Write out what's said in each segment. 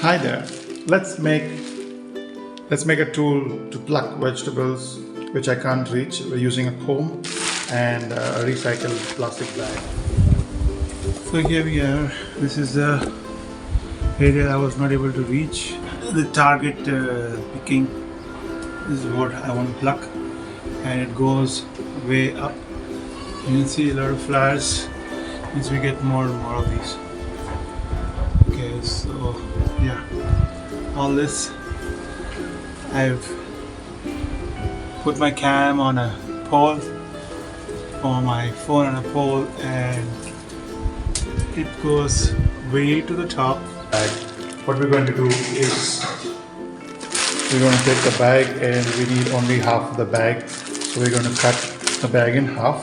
Hi there. Let's make a tool to pluck vegetables which I can't reach. We're using a comb and a recycled plastic bag. So here we are. This is the area I was not able to reach. The target picking is what I want to pluck, and it goes way up. You can see a lot of flowers. Means we get more and more of these. Okay, so yeah, all this I've put my cam on a pole, or my phone on a pole, and it goes way to the top. What we're going to do is we're going to take the bag, and we need only half of the bag, so we're going to cut the bag in half,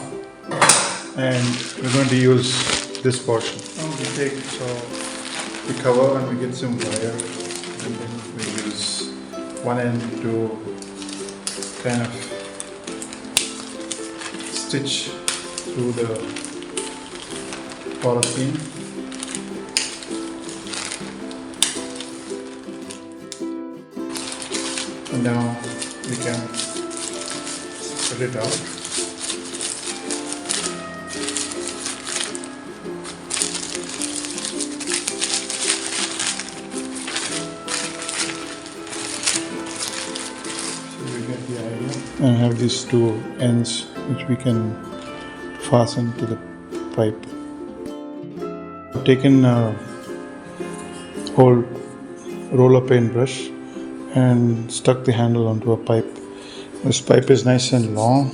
and we're going to use this portion. We take we cover and we get some wire, and then we use one end to kind of stitch through the polythene. And now we can put it out. And have these two ends which we can fasten to the pipe. I've taken a old roller paintbrush and stuck the handle onto a pipe. This pipe is nice and long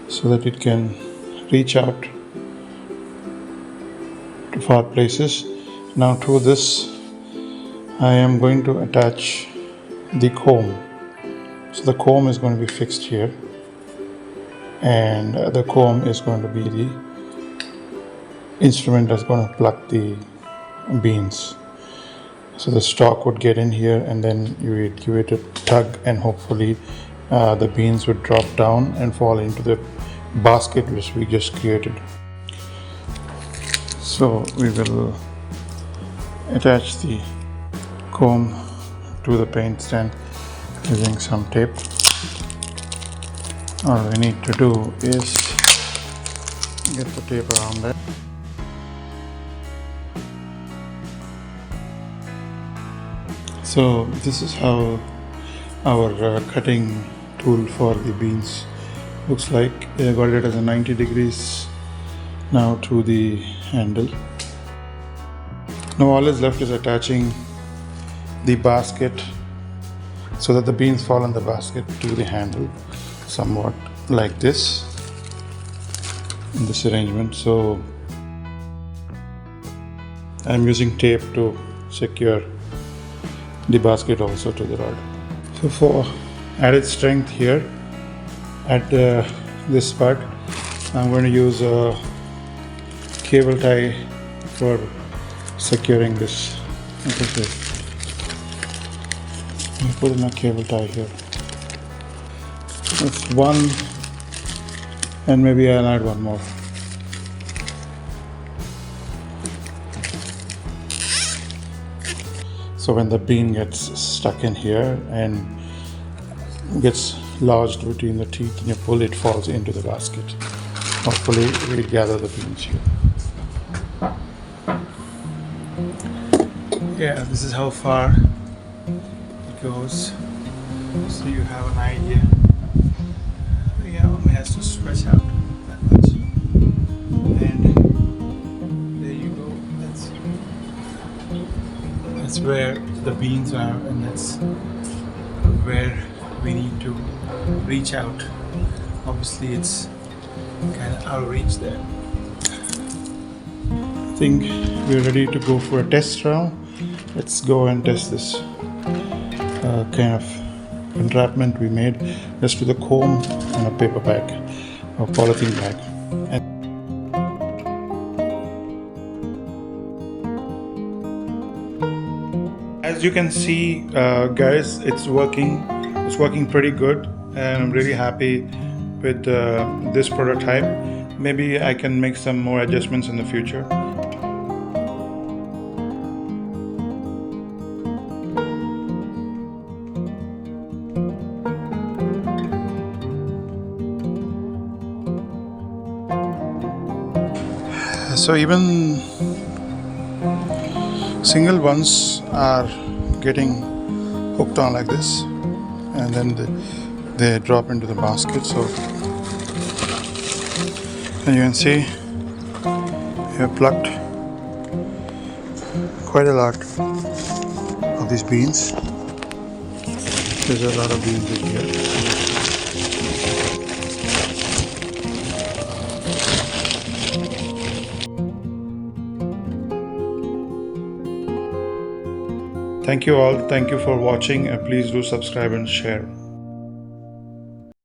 so that it can reach out to far places. Now to this I am going to attach the comb. So the comb is going to be fixed here, and the comb is going to be the instrument that's going to pluck the beans. So the stalk would get in here, and then you would give it a tug, and hopefully the beans would drop down and fall into the basket which we just created. So we will attach the comb to the paint stand using some tape. All we need to do is get the tape around it. So this is how our cutting tool for the beans looks like. I got it as a 90 degrees now to the handle. Now all is left is attaching the basket so that the beans fall in the basket to the handle, somewhat like this, in this arrangement. So I'm using tape to secure the basket also to the rod. So for added strength here at this part, I'm going to use a cable tie for securing this. Okay. Put in a cable tie here. That's one, and maybe I'll add one more. So when the bean gets stuck in here and gets lodged between the teeth and you pull, it falls into the basket. Hopefully we'll gather the beans here. Yeah, this is how far goes, so you have an idea. Yeah, it has to stretch out that much, and there you go. That's where the beans are, and that's where we need to reach out. Obviously it's kind of out of reach there. I think we're ready to go for a test round. Let's go and test this kind of entrapment we made just with a comb and a paper bag or polythene bag. As you can see, guys, it's working pretty good, and I'm really happy with this prototype. Maybe I can make some more adjustments in the future. So even single ones are getting hooked on like this, and then they drop into the basket. So and you can see we have plucked quite a lot of these beans. There's a lot of beans in here. Thank you all. Thank you for watching. Please do subscribe and share.